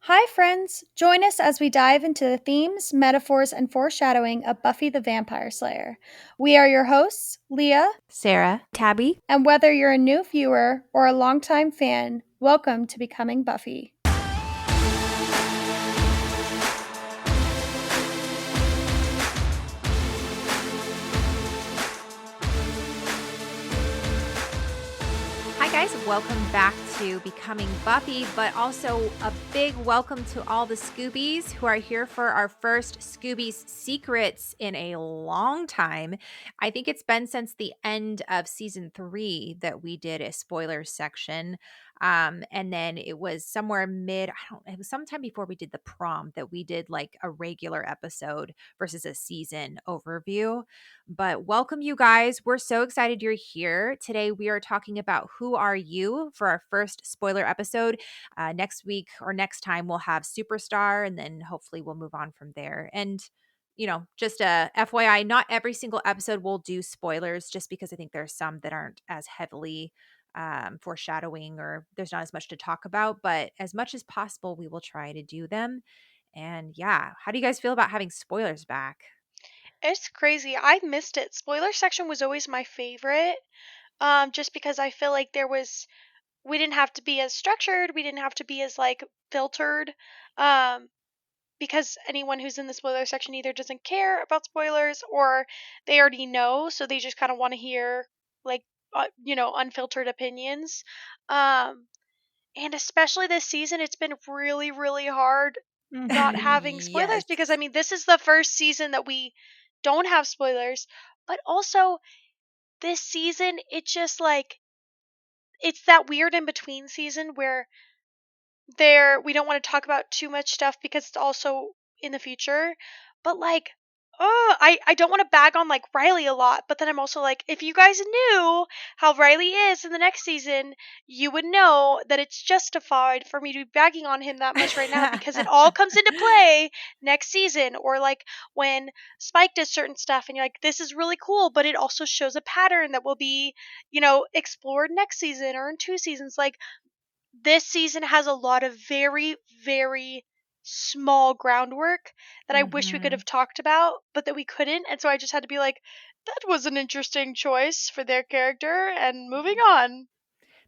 Hi, friends! Join us as we dive into the themes, metaphors, and foreshadowing of Buffy the Vampire Slayer. We are your hosts, Leah, Sarah, Tabby. and whether you're a new viewer or a longtime fan, welcome to Becoming Buffy. Hi guys, welcome back to Becoming Buffy, but also a big welcome to all the Scoobies who are here for our first Scoobies Secrets in a long time. I think it's been since the end of season 3 that we did a spoiler section. And then it was somewhere it was sometime before we did the prom that we did like a regular episode versus a season overview. But welcome, you guys. We're so excited you're here. Today, we are talking about Who Are You for our first spoiler episode. Next week or next time, we'll have Superstar, and then hopefully we'll move on from there. And, just a FYI, not every single episode will do spoilers just because I think there's some that aren't as heavily foreshadowing or there's not as much to talk about. But as much as possible, we will try to do them. And yeah, how do you guys feel about having spoilers back? It's crazy. I missed it. Spoiler section was always my favorite. Just because I feel like we didn't have to be as structured, we didn't have to be as like filtered. Um, because anyone who's in the spoiler section either doesn't care about spoilers or they already know, so they just kind of want to hear like unfiltered opinions. Um, and especially this season, it's been really, really hard not having spoilers Yes. because I mean, this is the first season that we don't have spoilers, but also this season it just like it's that weird in between season where we don't want to talk about too much stuff because it's also in the future, but like I don't want to bag on like Riley a lot, but then I'm also like, if you guys knew how Riley is in the next season, you would know that it's justified for me to be bagging on him that much right now because it all comes into play next season. Or like when Spike does certain stuff and you're like, this is really cool, but it also shows a pattern that will be, explored next season or in 2 seasons. Like this season has a lot of very, very small groundwork that I wish we could Mhm. have talked about, but that we couldn't. And so I just had to be like, that was an interesting choice for their character, and moving on.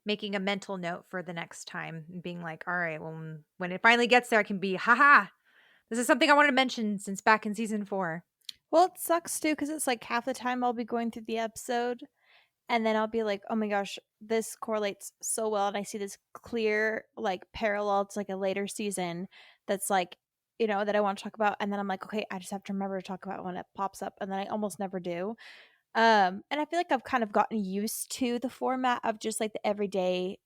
Making a mental note for the next time and being like, all right, well, when it finally gets there, I can be, haha, this is something I wanted to mention since back in season 4. Well, it sucks too because it's like half the time I'll be going through the episode and then I'll be like, oh my gosh, this correlates so well. And I see this clear, like, parallel to like a later season that's like, that I want to talk about. And then I'm like, okay, I just have to remember to talk about it when it pops up. And then I almost never do. And I feel like I've kind of gotten used to the format of just like the everyday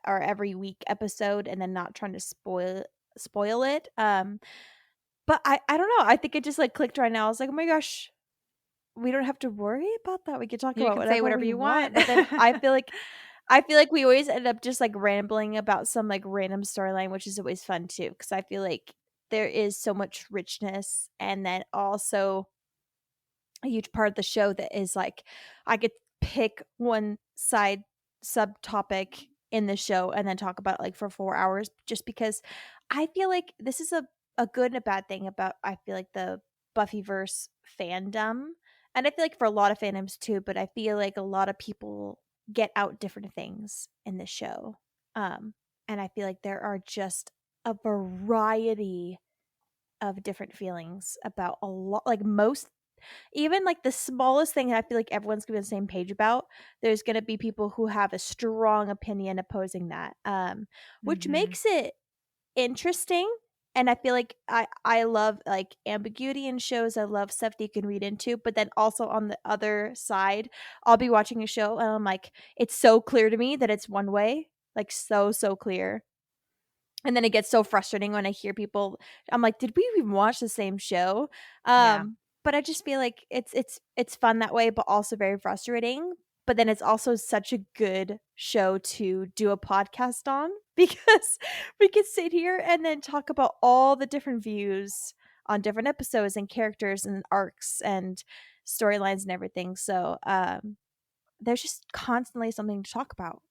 or every week episode and then not trying to spoil it. But I don't know. I think it just like clicked right now. I was like, oh my gosh, we don't have to worry about that. We can talk You about can say whatever whatever we you want. want. But then I feel like we always end up just like rambling about some like random storyline, which is always fun too. Cause I feel like there is so much richness and then also a huge part of the show that is like I could pick one side subtopic in the show and then talk about it like for 4 hours just because I feel like this is a good and a bad thing about I feel like the Buffyverse fandom. And I feel like for a lot of fandoms too, but I feel like a lot of people get out different things in the show. Um and I feel like there are just a variety of different feelings about a lot like most even like the smallest thing I feel like everyone's gonna be on the same page about, there's gonna be people who have a strong opinion opposing that, which Mhm. makes it interesting. And I feel like I love like ambiguity in shows. I love stuff that you can read into, but then also on the other side, I'll be watching a show and I'm like, it's so clear to me that it's one way, like so clear. And then it gets so frustrating when I hear people I'm like, "Did we even watch the same show?" Yeah. But I just feel like it's fun that way, but also very frustrating. But then it's also such a good show to do a podcast on because we could sit here and then talk about all the different views on different episodes and characters and arcs and storylines and everything. So, there's just constantly something to talk about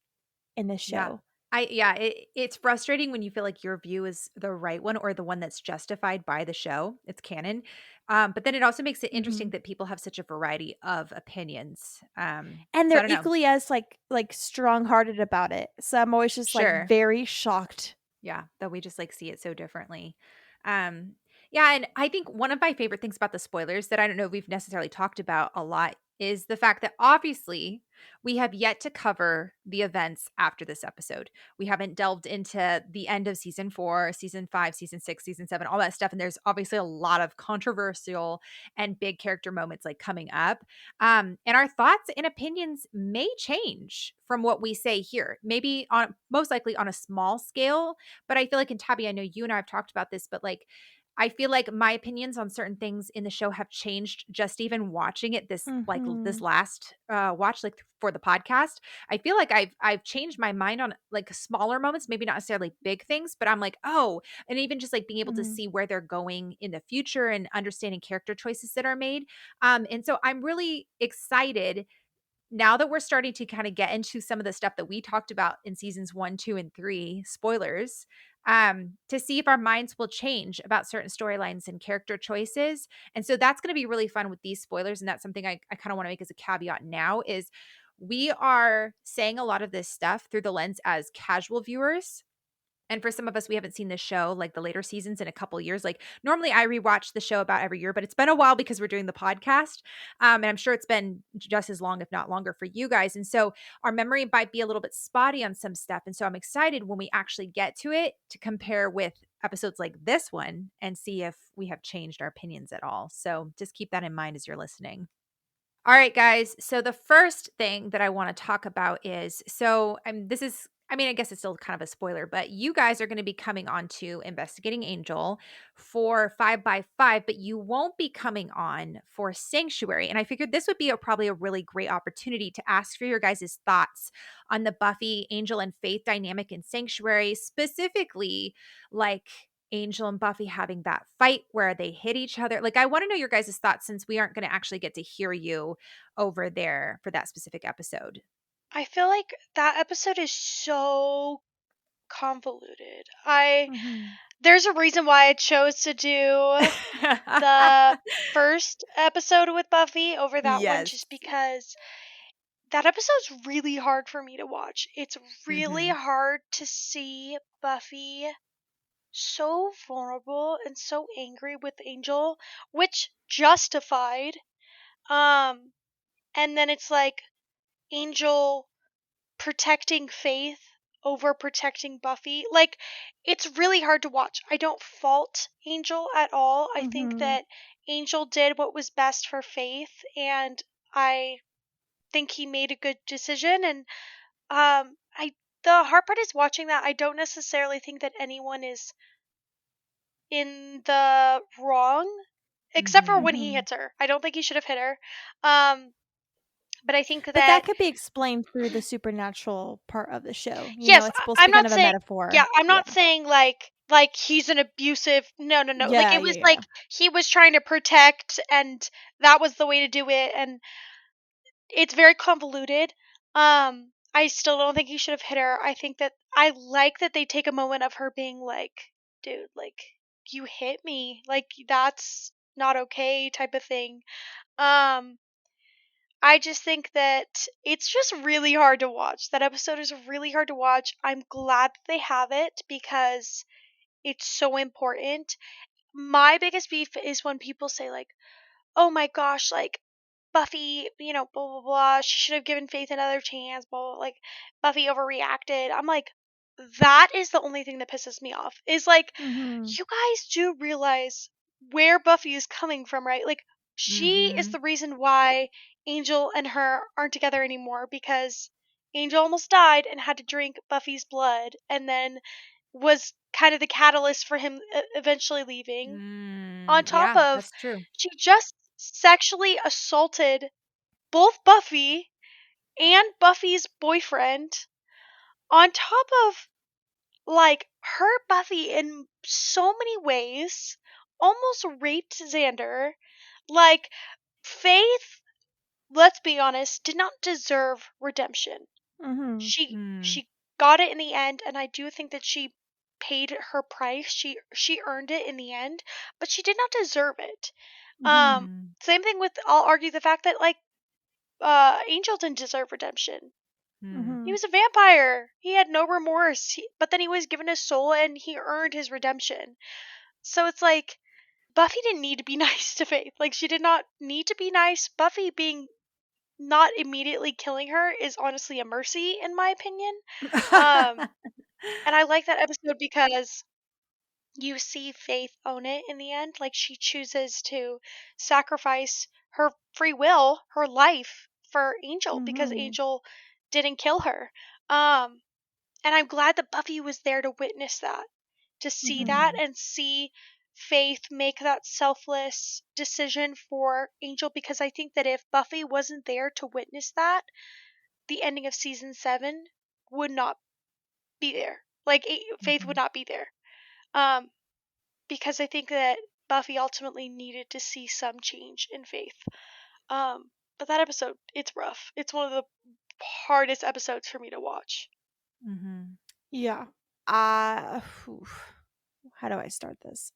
in this Yeah. show. It's frustrating when you feel like your view is the right one or the one that's justified by the show. It's canon. But then it also makes it interesting Mhm. that people have such a variety of opinions. And So I they're don't know. equally as, like, strong-hearted about it. So I'm always just, like, Sure. very shocked. Yeah, that we just, like, see it so differently. Um, yeah, and I think one of my favorite things about the spoilers that I don't know if we've necessarily talked about a lot is the fact that obviously we have yet to cover the events after this episode. We haven't delved into the end of season 4, season 5, season 6, season 7, all that stuff, and there's obviously a lot of controversial and big character moments, like, coming up. And our thoughts and opinions may change from what we say here, maybe on most likely on a small scale, but I feel like, and Tabby, I know you and I have talked about this, but like, I feel like my opinions on certain things in the show have changed just even watching it this Mhm. last watch, like, for the podcast. I feel like I've changed my mind on, like, smaller moments, maybe not necessarily big things, but I'm like, oh, and even just like being able to Mhm. see where they're going in the future and understanding character choices that are made. And so I'm really excited now that we're starting to kind of get into some of the stuff that we talked about in seasons 1, 2, and 3, spoilers, to see if our minds will change about certain storylines and character choices. And so that's going to be really fun with these spoilers. And that's something I kind of want to make as a caveat now is we are saying a lot of this stuff through the lens as casual viewers, and for some of us, we haven't seen the show, like the later seasons, in a couple years. Like, normally I rewatch the show about every year, but it's been a while because we're doing the podcast. And I'm sure it's been just as long, if not longer, for you guys. And so our memory might be a little bit spotty on some stuff. And so I'm excited when we actually get to it to compare with episodes like this one and see if we have changed our opinions at all. So just keep that in mind as you're listening. All right, guys. So the first thing that I want to talk about is, this is, I mean, I guess it's still kind of a spoiler, but you guys are going to be coming on to Investigating Angel for 5 by 5, but you won't be coming on for Sanctuary. And I figured this would be probably a really great opportunity to ask for your guys' thoughts on the Buffy, Angel, and Faith dynamic in Sanctuary, specifically like Angel and Buffy having that fight where they hit each other. Like, I want to know your guys' thoughts since we aren't going to actually get to hear you over there for that specific episode. I feel like that episode is so convoluted. I Mhm. There's a reason why I chose to do the first episode with Buffy over that one, Yes. just because that episode's really hard for me to watch. It's really Mhm. hard to see Buffy so vulnerable and so angry with Angel, which justified. Um, and then it's like Angel protecting Faith over protecting Buffy. Like, it's really hard to watch. I don't fault Angel at all. I think Mhm. that Angel did what was best for Faith, and I think he made a good decision. And I the hard part is watching that. I don't necessarily think that anyone is in the wrong, except for Mhm. when he Mhm. hits her. I don't think he should have hit her. Um, but I think But that that could be explained through the supernatural part of the show. You know, yes, it's supposed to I'm be kind not of a saying, yeah, metaphor. I'm Yeah. not saying like he's an abusive. No, no, no. Like, Yeah, it yeah, was like yeah. he was trying to protect, and that was the way to do it. And it's very convoluted. I still don't think he should have hit her. I think that I like that they take a moment of her being like, dude, like, you hit me, like, that's not okay, type of thing. Um, I just think that it's just really hard to watch. That episode is really hard to watch. I'm glad that they have it because it's so important. My biggest beef is when people say, like, oh my gosh, like, Buffy, blah, blah, blah, she should have given Faith another chance, blah, blah, like, Buffy overreacted. I'm like, that is the only thing that pisses me off. Is like, Mhm. you guys do realize where Buffy is coming from, right? Like, she is Mhm. the reason why Angel and her aren't together anymore, because Angel almost died and had to drink Buffy's blood, and then was kind of the catalyst for him eventually leaving. On top Yeah, of, that's true. she just sexually assaulted both Buffy and Buffy's boyfriend. On top of, like, her Buffy in so many ways, almost raped Xander. Like, Faith, let's be honest, did not deserve redemption. Mhm. She Mm. she got it in the end, and I do think that she paid her price. She earned it in the end, but she did not deserve it. Same thing with, I'll argue the fact that like Angel didn't deserve redemption. He was a vampire. He had no remorse. But then he was given his soul and he earned his redemption. So it's like Buffy didn't need to be nice to Faith. Like, she did not need to be nice. Buffy being not immediately killing her is honestly a mercy, in my opinion. And I like that episode because you see Faith own it in the end. Like, she chooses to sacrifice her free will, her life, for Angel because Angel didn't kill her. And I'm glad that Buffy was there to witness that, to see that and see Faith make that selfless decision for Angel, because I think that if Buffy wasn't there to witness that, the ending of season 7 would not be there. Like, Faith would not be there. Because I think that Buffy ultimately needed to see some change in Faith. But that episode, it's rough. It's one of the hardest episodes for me to watch. Yeah. How do I start this?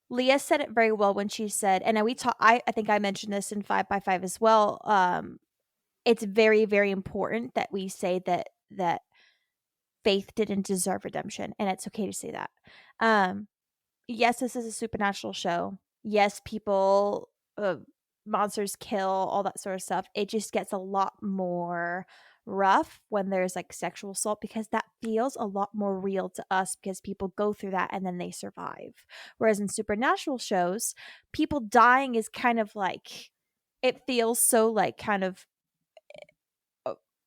Leah said it very well when she said, and I think I mentioned this in 5x5 as well. It's very, very important that we say that Faith didn't deserve redemption, and it's okay to say that. Yes, this is a supernatural show. Yes, people, monsters kill, all that sort of stuff. It just gets a lot more rough when there's like sexual assault, because that feels a lot more real to us because people go through that and then they survive. Whereas in supernatural shows, people dying is kind of like, it feels so like kind of,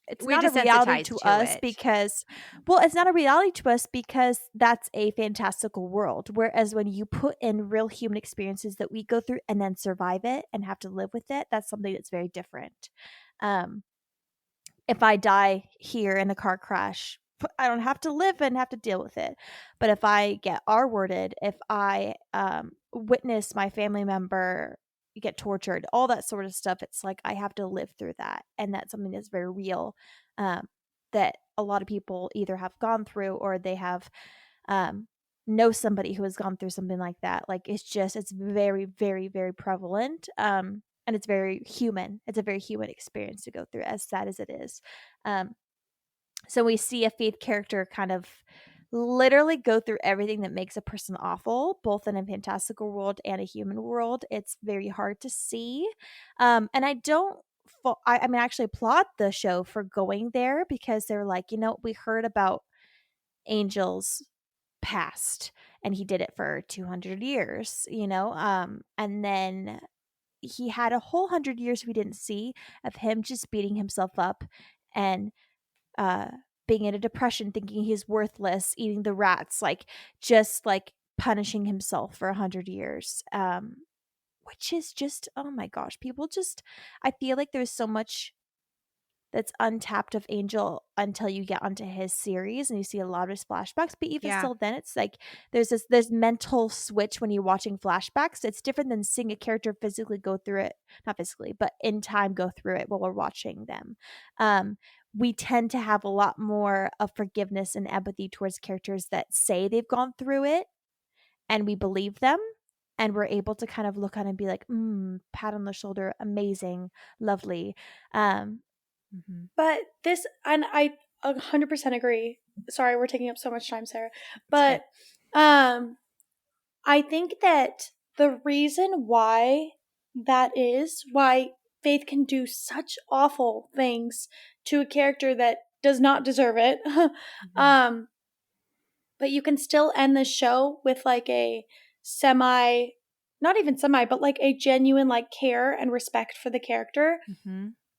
it's not a reality to us because, well, it's not a reality to us because that's a fantastical world. Whereas when you put in real human experiences that we go through and then survive it and have to live with it, that's something that's very different. If I die here in a car crash, I don't have to live and have to deal with it. But if I get R-worded, if I witness my family member get tortured, all that sort of stuff, it's like I have to live through that. And that's something that's very real, that a lot of people either have gone through or they have know somebody who has gone through something like that. Like, it's very, very, very prevalent. And it's very human. It's a very human experience to go through, as sad as it is. So we see a Faith character kind of literally go through everything that makes a person awful, both in a fantastical world and a human world. It's very hard to see. And I don't, I mean, I actually applaud the show for going there, because they're like, we heard about Angel's past and he did it for 200 years, and then he had a whole 100 years we didn't see of him just beating himself up and being in a depression, thinking he's worthless, eating the rats, like just like punishing himself for 100 years, which is just, oh my gosh, people just, I feel like there's so much that's untapped of Angel until you get onto his series and you see a lot of his flashbacks. But even still, then it's like there's this mental switch when you're watching flashbacks. It's different than seeing a character physically go through it, not physically, but in time go through it while we're watching them. We tend to have a lot more of forgiveness and empathy towards characters that say they've gone through it, and we believe them. And we're able to kind of look at it and be like, pat on the shoulder, amazing, lovely. But this, and I 100% agree. Sorry, we're taking up so much time, Sarah. But I think that the reason why why Faith can do such awful things to a character that does not deserve it, but you can still end the show with like a not even semi, but like a genuine like care and respect for the character,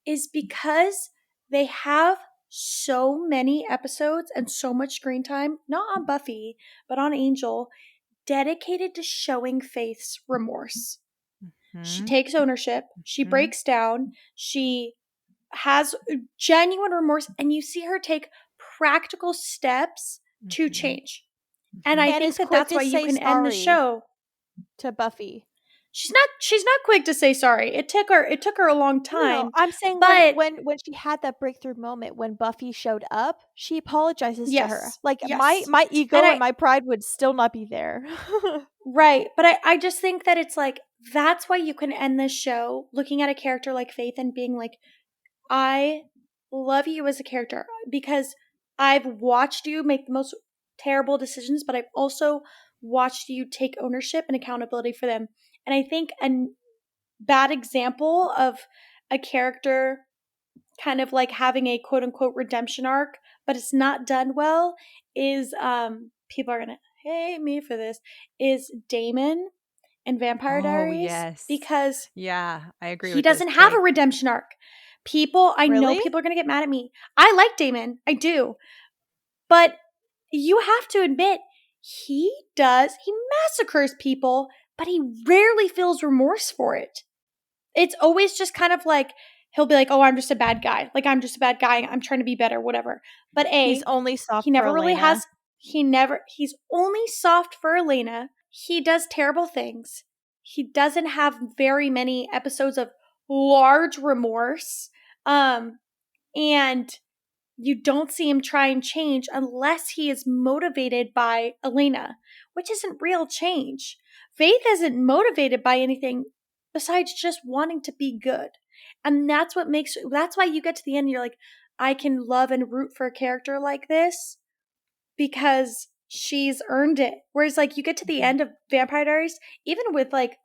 is because they have so many episodes and so much screen time, not on Buffy, but on Angel, dedicated to showing Faith's remorse. She takes ownership. She breaks down. She has genuine remorse, and you see her take practical steps to change. And I think that that's why you can end the show to Buffy. she's not quick to say sorry. It took her a long time. No, I'm saying but when she had that breakthrough moment when Buffy showed up, she apologizes to her. yes, Like yes. my ego And and my pride would still not be there. right, but I just think that it's like that's why you can end this show looking at a character like Faith and being like, I love you as a character because I've watched you make the most terrible decisions, but I've also watched you take ownership and accountability for them. And I think a bad example of a character kind of like having a quote unquote redemption arc, but it's not done well is people are gonna hate me for this, is Damon in Vampire Diaries. Yes. Because yeah, I agree he with this doesn't have take. a redemption arc. I know Really? people are gonna get mad at me. I like Damon, I do. But you have to admit, he massacres people, but he rarely feels remorse for it. It's always just kind of like, he'll be like, oh, I'm just a bad guy. Like, I'm just a bad guy. I'm trying to be better, whatever. But He's only soft he for never really Elena. he's only soft for Elena. He does terrible things. He doesn't have very many episodes of large remorse. And you don't see him try and change unless he is motivated by Elena, which isn't real change. Faith isn't motivated by anything besides just wanting to be good. And that's why you get to the end and you're like, I can love and root for a character like this because she's earned it. Whereas like you get to the end of Vampire Diaries, even with like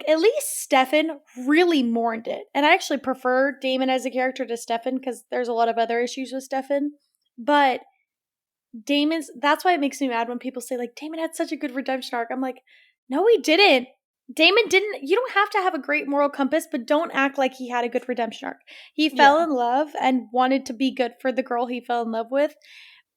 at least Stefan really mourned it. And I actually prefer Damon as a character to Stefan because there's a lot of other issues with Stefan. But that's why it makes me mad when people say like Damon had such a good redemption arc. I'm like, no, he didn't. Damon didn't. You don't have to have a great moral compass, but don't act like he had a good redemption arc. He fell in love and wanted to be good for the girl he fell in love with.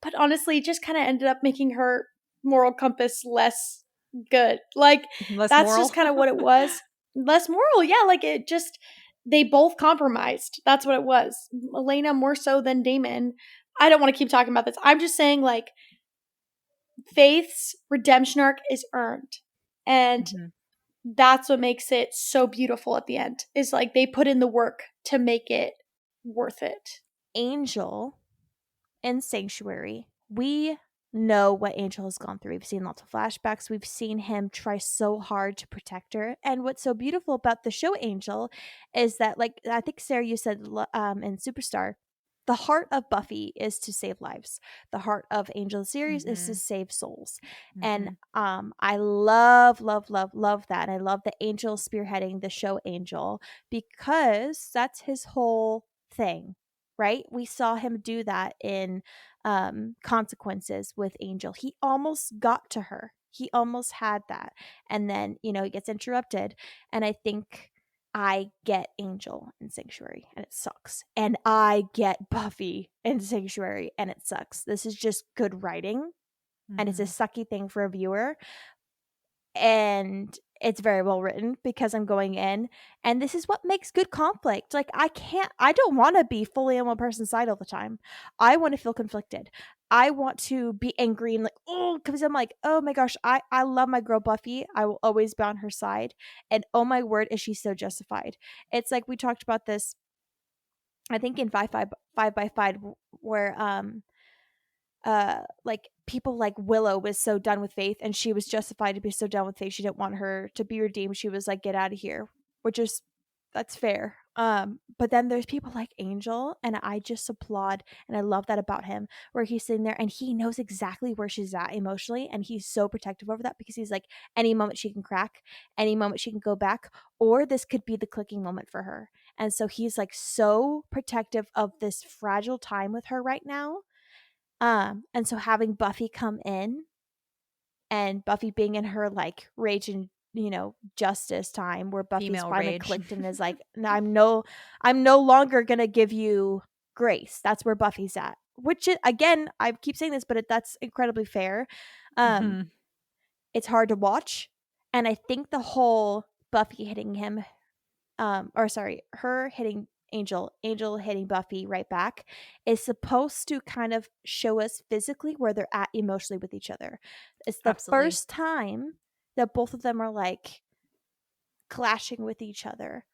But honestly, it just kind of ended up making her moral compass less good. Like, Less that's moral? just kind of what it was. Less moral, yeah. Like, it just, they both compromised. That's what it was. Elena more so than Damon. I don't want to keep talking about this. I'm just saying, like, Faith's redemption arc is earned. And that's what makes it so beautiful at the end, is like they put in the work to make it worth it. Angel in Sanctuary, we know what Angel has gone through. We've seen lots of flashbacks. We've seen him try so hard to protect her. And what's so beautiful about the show Angel is that, like I think Sarah, you said in Superstar, the heart of Buffy is to save lives. The heart of Angel series is to save souls. And I love that. And I love the Angel spearheading the show Angel because that's his whole thing. Right? We saw him do that in Consequences with Angel. He almost got to her. He almost had that. And then, he gets interrupted. And I think I get Angel in Sanctuary and it sucks. And I get Buffy in Sanctuary and it sucks. This is just good writing. And it's a sucky thing for a viewer. And it's very well written because I'm going in, and this is what makes good conflict. Like, I don't want to be fully on one person's side all the time. I want to feel conflicted. I want to be angry and like, oh, because I'm like, oh my gosh, I love my girl Buffy. I will always be on her side. And oh my word, is she so justified. It's like we talked about this, I think in 5 by 5 where like people like Willow was so done with Faith, and she was justified to be so done with Faith. She didn't want her to be redeemed. She was like, get out of here, which is, that's fair. But then there's people like Angel, and I just applaud, and I love that about him, where he's sitting there and he knows exactly where she's at emotionally, and he's so protective over that because he's like, any moment she can crack, any moment she can go back, or this could be the clicking moment for her. And so he's like so protective of this fragile time with her right now. And so having Buffy come in, and Buffy being in her like rage and justice time, where Buffy's Female finally rage. clicked and is like, no, I'm no longer gonna give you grace. That's where Buffy's at. Which again, I keep saying this, but that's incredibly fair. It's hard to watch, and I think the whole Buffy hitting him, her hitting Angel hitting Buffy right back, is supposed to kind of show us physically where they're at emotionally with each other. It's the Absolutely. first time that both of them are like, clashing with each other.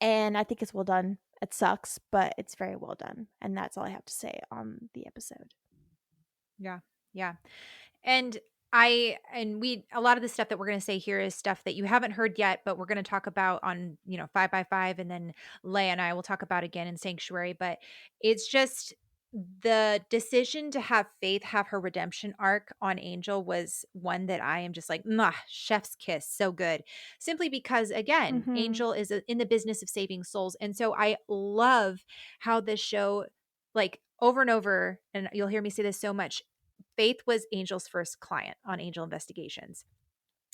And I think it's well done. It sucks, but it's very well done. And that's all I have to say on the episode. Yeah. Yeah. And we a lot of the stuff that we're going to say here is stuff that you haven't heard yet, but we're going to talk about on, 5 by 5, and then Leia and I will talk about again in Sanctuary. But it's just the decision to have Faith have her redemption arc on Angel was one that I am just like, mwah, chef's kiss, so good. Simply because, again, Mhm. Angel is in the business of saving souls. And so I love how this show, like, over and over, and you'll hear me say this so much, Faith was Angel's first client on Angel Investigations,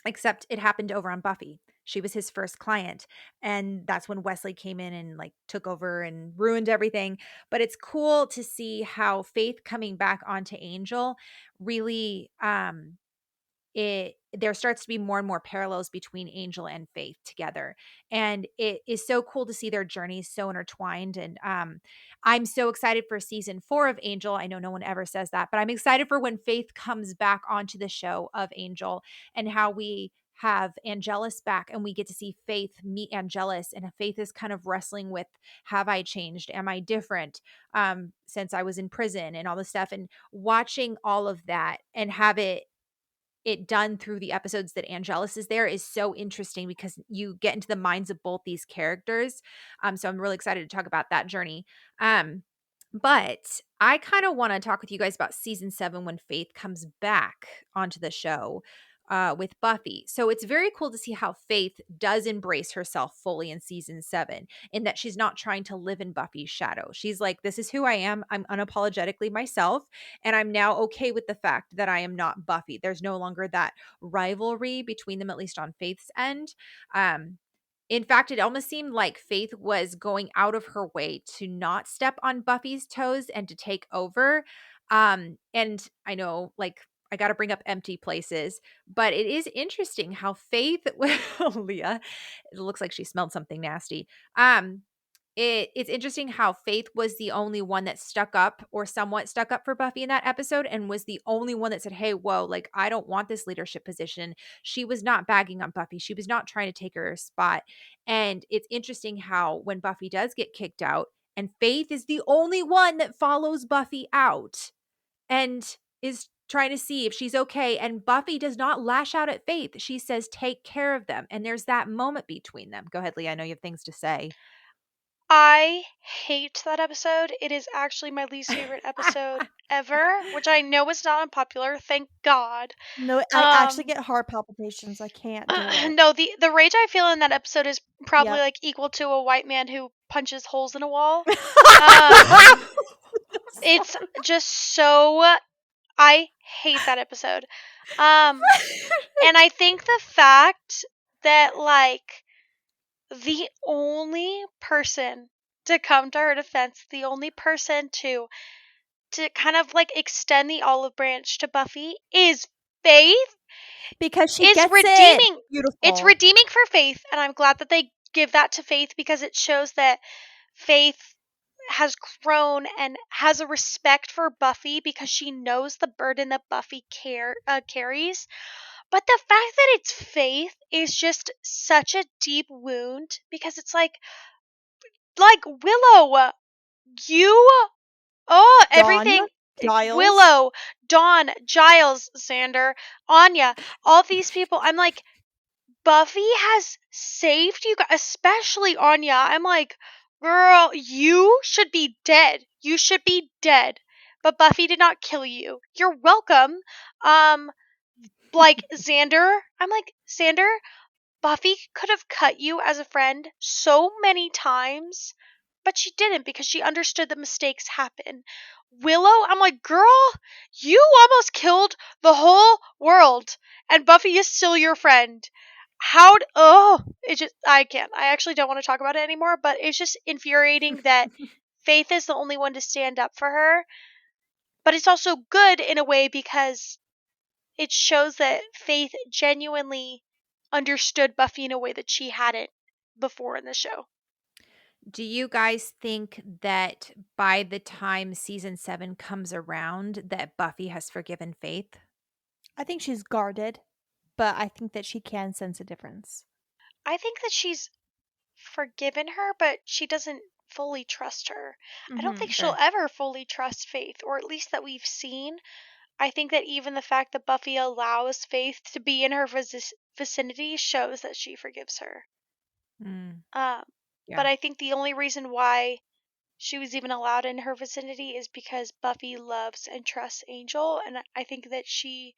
except it happened over on Buffy. She was his first client. And that's when Wesley came in and like took over and ruined everything. But it's cool to see how Faith coming back onto Angel really there starts to be more and more parallels between Angel and Faith together. And it is so cool to see their journeys so intertwined. And I'm so excited for season 4 of Angel. I know no one ever says that, but I'm excited for when Faith comes back onto the show of Angel, and how we have Angelus back and we get to see Faith meet Angelus, and Faith is kind of wrestling with, have I changed? Am I different? Since I was in prison and all this stuff, and watching all of that and have it done through the episodes that Angelus is there is so interesting, because you get into the minds of both these characters. So I'm really excited to talk about that journey. But I kind of want to talk with you guys about season 7 when Faith comes back onto the show with Buffy. So it's very cool to see how Faith does embrace herself fully in season 7, in that she's not trying to live in Buffy's shadow. She's like, this is who I am. I'm unapologetically myself. And I'm now okay with the fact that I am not Buffy. There's no longer that rivalry between them, at least on Faith's end. In fact, it almost seemed like Faith was going out of her way to not step on Buffy's toes and to take over. And I know, like, I got to bring up empty places, but it is interesting how Faith, Leah, it looks like she smelled something nasty. It's interesting how Faith was the only one that stuck up, or somewhat stuck up, for Buffy in that episode, and was the only one that said, hey, whoa, like, I don't want this leadership position. She was not bagging on Buffy. She was not trying to take her spot. And it's interesting how when Buffy does get kicked out, and Faith is the only one that follows Buffy out and is trying to see if she's okay. And Buffy does not lash out at Faith. She says, take care of them. And there's that moment between them. Go ahead, Leah. I know you have things to say. I hate that episode. It is actually my least favorite episode ever, which I know is not unpopular. Thank God. No, I actually get heart palpitations. I can't do it. No, the rage I feel in that episode is probably Yep. like equal to a white man who punches holes in a wall. Um, it's just so, I hate that episode. And I think the fact that, like, the only person to come to her defense, the only person to kind of like extend the olive branch to Buffy is Faith, Because she is gets redeeming. it. Beautiful. It's redeeming for Faith, and I'm glad that they give that to Faith, because it shows that Faith has grown and has a respect for Buffy, because she knows the burden that Buffy carries. But the fact that it's Faith is just such a deep wound, because it's like Willow, you, Dawn, everything. Giles. Willow, Dawn, Giles, Xander, Anya, all these people. I'm like, Buffy has saved you guys, especially Anya. I'm like, girl, you should be dead. You should be dead. But Buffy did not kill you. You're welcome. Like Xander, I'm like, Xander, Buffy could have cut you as a friend so many times, but she didn't, because she understood that mistakes happen. Willow, I'm like, girl, you almost killed the whole world, and Buffy is still your friend. It just, I can't. I actually don't want to talk about it anymore, but it's just infuriating that Faith is the only one to stand up for her. But it's also good in a way, because it shows that Faith genuinely understood Buffy in a way that she hadn't before in the show. Do you guys think that by the time season 7 comes around that Buffy has forgiven Faith? I think she's guarded, but I think that she can sense a difference. I think that she's forgiven her, but she doesn't fully trust her. I don't think she'll Sure. ever fully trust Faith, or at least that we've seen. I think that even the fact that Buffy allows Faith to be in her vicinity shows that she forgives her. Mm, Um, yeah. but I think the only reason why she was even allowed in her vicinity is because Buffy loves and trusts Angel, and I think that she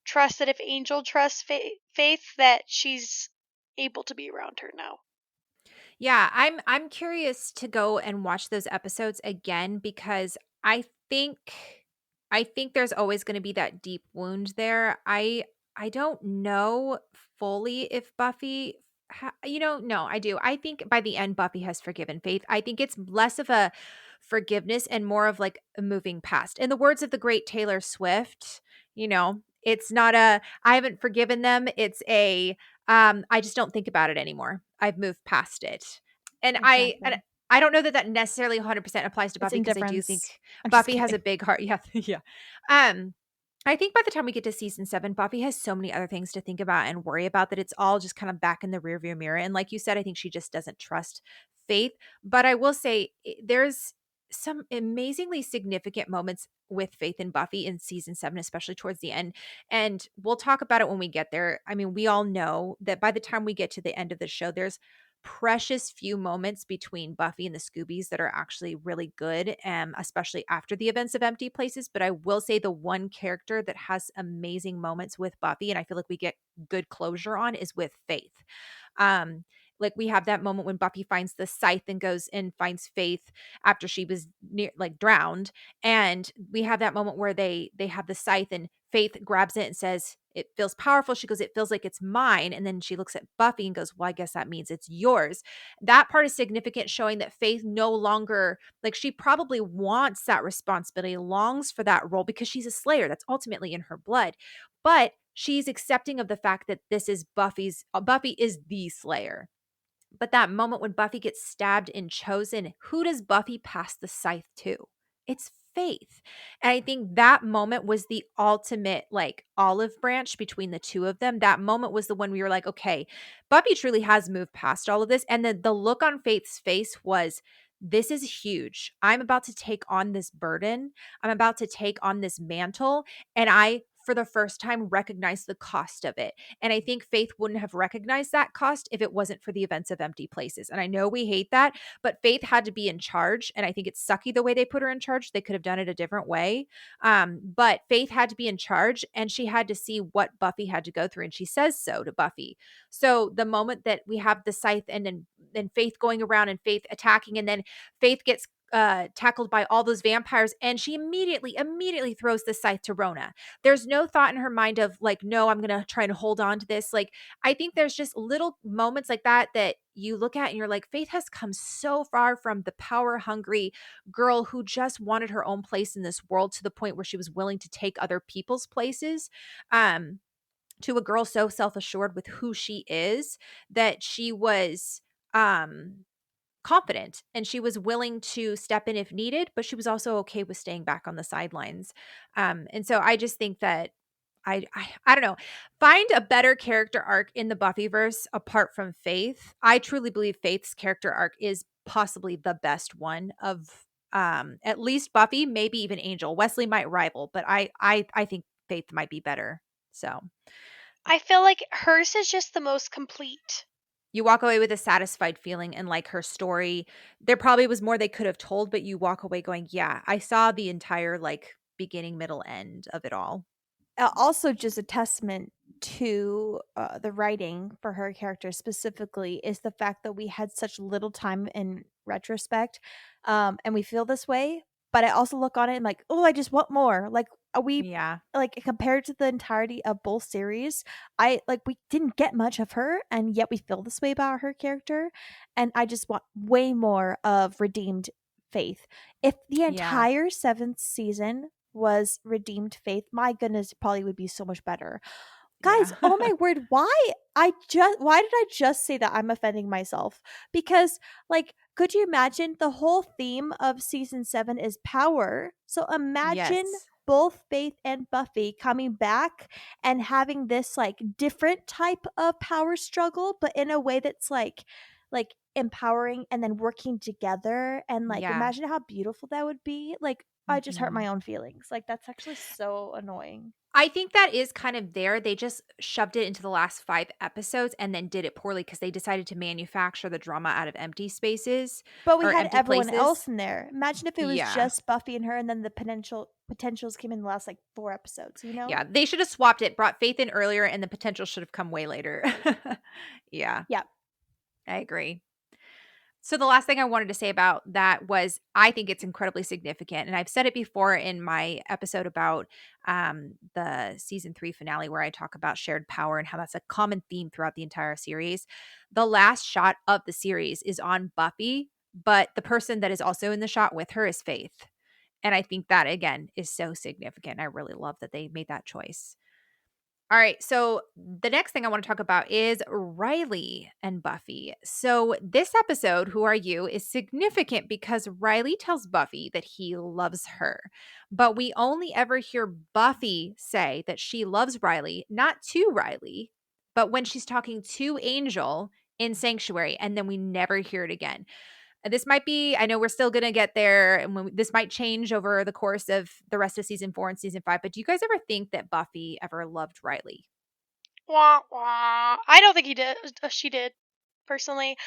trusts that if Angel trusts Faith, that she's able to be around her now. Yeah, I'm curious to go and watch those episodes again because I think I think there's always going to be that deep wound there. I don't know fully if Buffy no, I do. I think by the end Buffy has forgiven Faith. I think it's less of a forgiveness and more of like a moving past. In the words of the great Taylor Swift, it's not a I haven't forgiven them, it's a I just don't think about it anymore. I've moved past it. And Exactly. I don't know that that necessarily 100% applies to It's Buffy because I do think indifference. I'm just Buffy has kidding. a big heart. Yeah, yeah. Um, I think by the time we get to season 7, Buffy has so many other things to think about and worry about that it's all just kind of back in the rearview mirror. And like you said, I think she just doesn't trust Faith. But I will say there's some amazingly significant moments with Faith and Buffy in season 7, especially towards the end. And we'll talk about it when we get there. I mean, we all know that by the time we get to the end of the show, there's precious few moments between Buffy and the Scoobies that are actually really good, especially after the events of Empty Places. But I will say the one character that has amazing moments with Buffy, and I feel like we get good closure on, is with Faith. Um, like we have that moment when Buffy finds the scythe and goes and finds Faith after she was drowned, and we have that moment where they have the scythe and Faith grabs it and says it feels powerful. She goes, it feels like it's mine. And then she looks at Buffy and goes, well, I guess that means it's yours. That part is significant, showing that Faith no longer, like, she probably wants that responsibility, longs for that role because she's a slayer. That's ultimately in her blood. But she's accepting of the fact that this is Buffy is the slayer. But that moment when Buffy gets stabbed in Chosen, who does Buffy pass the scythe to? It's Faith. And I think that moment was the ultimate like olive branch between the two of them. That moment was the one we were like, okay, Buffy truly has moved past all of this. And then the look on Faith's face was, this is huge. I'm about to take on this burden. I'm about to take on this mantle. And I, for the first time, recognize the cost of it. And I think Faith wouldn't have recognized that cost if it wasn't for the events of Empty Places. And I know we hate that, but Faith had to be in charge. And I think it's sucky the way they put her in charge. They could have done it a different way. But Faith had to be in charge and she had to see what Buffy had to go through. And she says so to Buffy. So the moment that we have the scythe and then Faith going around and Faith attacking, and then Faith gets tackled by all those vampires, and she immediately throws the scythe to Rona. There's no thought in her mind of like, no, I'm going to try and hold on to this. Like, I think there's just little moments like that that you look at and you're like, Faith has come so far from the power hungry girl who just wanted her own place in this world to the point where she was willing to take other people's places. To a girl so self-assured with who she is that she was confident and she was willing to step in if needed, but she was also okay with staying back on the sidelines. And so I just think that I don't know. Find a better character arc in the Buffyverse apart from Faith. I truly believe Faith's character arc is possibly the best one of at least Buffy, maybe even Angel. Wesley might rival, but I think Faith might be better. So I feel like hers is just the most complete. you walk away with a satisfied feeling, and like her story, there probably was more they could have told, but you walk away going, yeah, I saw the entire like beginning, middle, end of it all. Also just a testament to the writing for her character specifically is the fact that we had such little time in retrospect, and we feel this way, but I also look on it and like, oh, I just want more. Like, are we Yeah. like compared to the entirety of both series, I like we didn't get much of her and yet we feel this way about her character, and I just want way more of redeemed Faith. If the Yeah. entire 7th season was redeemed Faith, my goodness, it probably would be so much better. Guys, Yeah. oh my word, why did I just say that? I'm offending myself? Because like, could you imagine the whole theme of season 7 is power? So imagine Yes. both Faith and Buffy coming back and having this like different type of power struggle, but in a way that's like empowering and then working together, and like Yeah. imagine how beautiful that would be. Like I just hurt Mhm. my own feelings. Like that's actually so annoying. I think that is kind of there. They just shoved it into the last 5 episodes and then did it poorly because they decided to manufacture the drama out of empty spaces But we or had empty everyone else places. in there. Imagine if it was Yeah. just Buffy and her, and then the potentials came in the last like 4 episodes, you know? Yeah, they should have swapped it, brought Faith in earlier, and the potential should have come way later. Yeah, Yeah. I agree. So the last thing I wanted to say about that was I think it's incredibly significant, and I've said it before in my episode about the season 3 finale where I talk about shared power and how that's a common theme throughout the entire series. The last shot of the series is on Buffy, but the person that is also in the shot with her is Faith. And I think that again is so significant. I really love that they made that choice. All right, so the next thing I want to talk about is Riley and Buffy. So, this episode, Who Are You, is significant because Riley tells Buffy that he loves her. But we only ever hear Buffy say that she loves Riley, not to Riley, but when she's talking to Angel in Sanctuary, and then we never hear it again. This might be, I know we're still going to get there, and this might change over the course of the rest of season 4 and season 5, but do you guys ever think that Buffy ever loved Riley? Wah, wah. I don't think he did. She did, personally. Okay.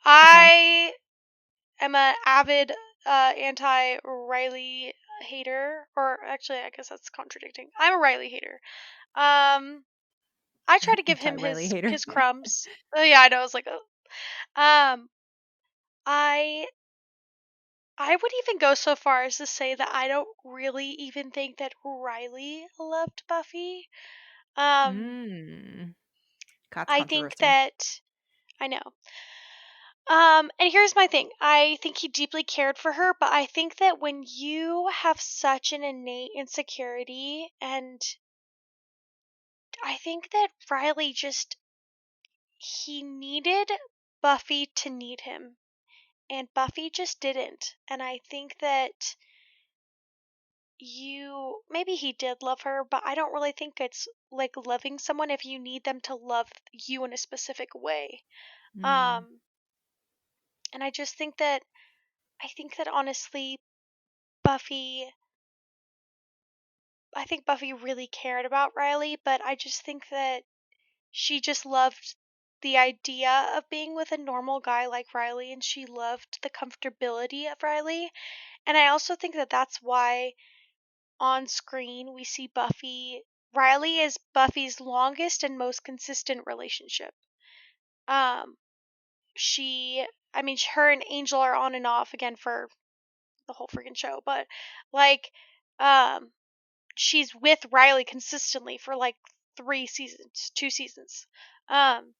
I am an avid anti Riley hater, or actually, I guess that's contradicting. I'm a Riley hater. I try to give him Anti-Riley hater. his crumbs. Oh yeah, I know. I was like, oh. um, I I would even go so far as to say that I don't really even think that Riley loved Buffy. Um, That's I think controversial. that I know. And here's my thing. I think he deeply cared for her, but I think that when you have such an innate insecurity, and I think that Riley just he needed Buffy to need him, and Buffy just didn't. And I think that maybe he did love her, but I don't really think it's like loving someone if you need them to love you in a specific way. Mm. Um, and I think that honestly, Buffy I think Buffy really cared about Riley, but I just think that she just loved the idea of being with a normal guy like Riley, and she loved the comfortability of Riley. And I also think that that's why on screen we see Riley is Buffy's longest and most consistent relationship. Um, her and Angel are on and off again for the whole freaking show, but like, um, she's with Riley consistently for like 2 seasons. Um,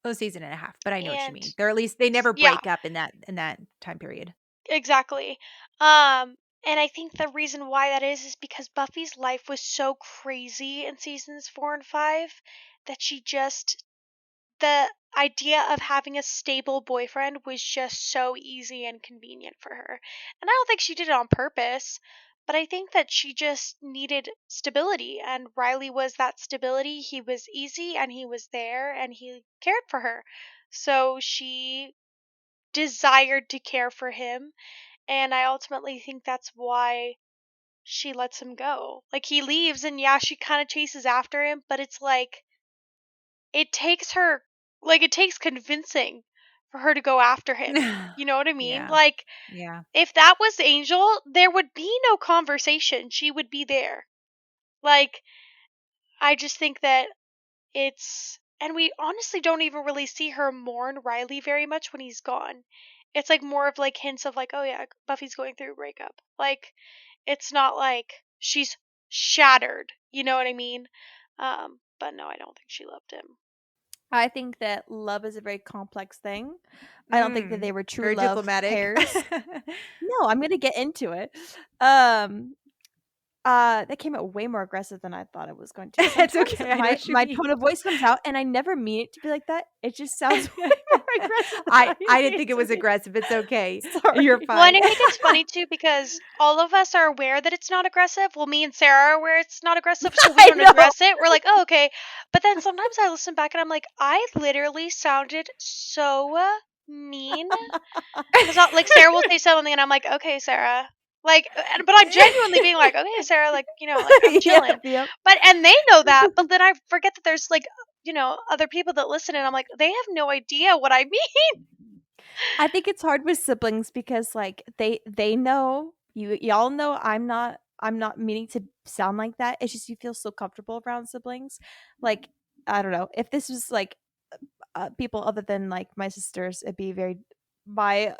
A season and a half, but I know what you and mean. They're at least they never yeah, break up in that time period. exactly. And I think the reason why that is because Buffy's life was so crazy in seasons 4 and 5 that the idea of having a stable boyfriend was just so easy and convenient for her. And I don't think she did it on purpose, but I think that she just needed stability, and Riley was that stability. He was easy and he was there and he cared for her. So she desired to care for him, and I ultimately think that's why she lets him go. Like, he leaves, and yeah, she kind of chases after him, but it's like it takes her it takes convincing for her to go after him. You know what I mean? Yeah. Like, Yeah. if that was Angel, there would be no conversation. She would be there. Like, I just think that and we honestly don't even really see her mourn Riley very much when he's gone. It's like more of like hints of like, oh yeah, Buffy's going through a breakup. Like, it's not like she's shattered. You know what I mean? But no, I don't think she loved him. I think that love is a very complex thing. I don't think that they were true Very love diplomatic. pairs. No, I'm gonna get into it. Um, That came out way more aggressive than I thought it was going to. It's Sometimes okay, I know what you my mean. tone of voice comes out, and I never mean it to be like that. It just sounds way more aggressive than I I didn't mean think it it to was be. aggressive. It's okay. You're Sorry. Well, and fine. I think it's funny too because all of us are aware that it's not aggressive. Well, me and Sarah are aware it's not aggressive, so we I don't know. address it. We're like, oh, okay. But then sometimes I listen back and I'm like, I literally sounded so mean. Because like Sarah will say something and I'm like, okay, Sarah. Like, but I'm genuinely being like, okay, Sarah, like, like I'm chilling. Yep, yep. And they know that, but then I forget that there's like, other people that listen and I'm like, they have no idea what I mean. I think it's hard with siblings because, like, they know y'all know I'm not meaning to sound like that. It's just you feel so comfortable around siblings. Like, I don't know. If this was like people other than like my sisters, it'd be very my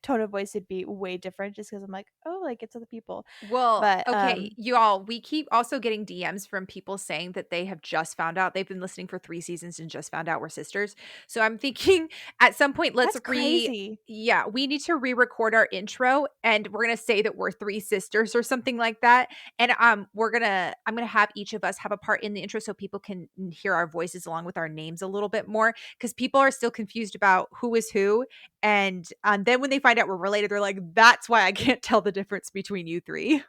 tone of voice would be way different just because I'm like, oh, like it's other people. Well, But okay, you all, we keep also getting DMs from people saying that they have just found out they've been listening for 3 seasons and just found out we're sisters. So I'm thinking at some point that's crazy. yeah, we need to re-record our intro and we're going to say that we're 3 sisters or something like that. And I'm going to have each of us have a part in the intro so people can hear our voices along with our names a little bit more cuz people are still confused about who is who. And then when they find out we're related, they're like, that's why I can't tell the difference between you 3.